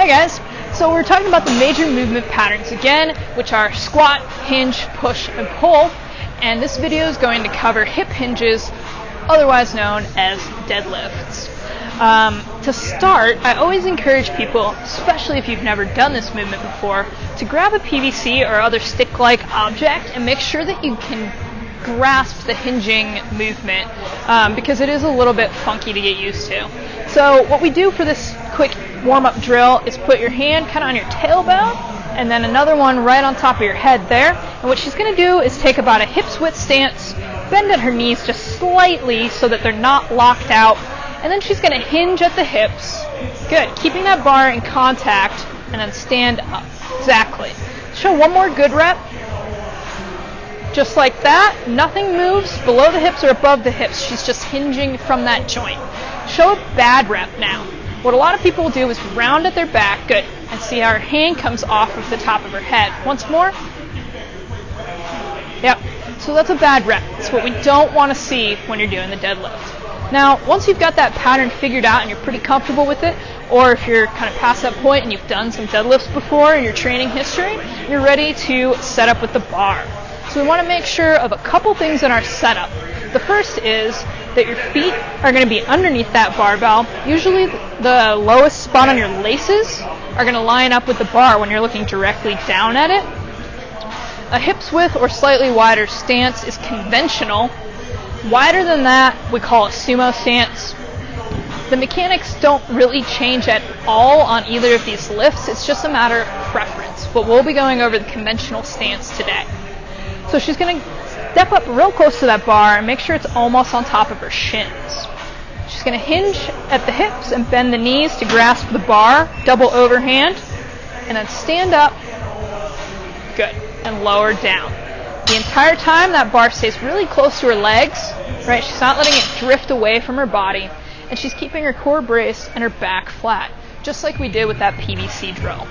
Hi guys, so we're talking about the major movement patterns again, which are squat, hinge, push, and pull, and this video is going to cover hip hinges, otherwise known as deadlifts. To start, I always encourage people, especially if you've never done this movement before, to grab a PVC or other stick-like object and make sure that you can grasp the hinging movement because it is a little bit funky to get used to. So what we do for this quick warm-up drill is put your hand kind of on your tailbone and then another one right on top of your head there. And what she's going to do is take about a hips width stance, bend at her knees just slightly so that they're not locked out, and then she's going to hinge at the hips. Good. Keeping that bar in contact and then stand up. Exactly. Show one more good rep. Just like that. Nothing moves below the hips or above the hips. She's just hinging from that joint. Show a bad rep now. What a lot of people will do is round at their back. Good. And see how her hand comes off of the top of her head. Once more. Yep. So that's a bad rep. It's what we don't want to see when you're doing the deadlift. Now, once you've got that pattern figured out and you're pretty comfortable with it, or if you're kind of past that point and you've done some deadlifts before in your training history, you're ready to set up with the bar. So we want to make sure of a couple things in our setup. The first is that your feet are going to be underneath that barbell. Usually the lowest spot on your laces are going to line up with the bar when you're looking directly down at it. A hips width or slightly wider stance is conventional. Wider than that, we call a sumo stance. The mechanics don't really change at all on either of these lifts. It's just a matter of preference. But we'll be going over the conventional stance today. So she's going to step up real close to that bar and make sure it's almost on top of her shins. She's going to hinge at the hips and bend the knees to grasp the bar, double overhand, and then stand up. Good. And lower down. The entire time that bar stays really close to her legs, right? She's not letting it drift away from her body, and she's keeping her core braced and her back flat, just like we did with that PVC drill.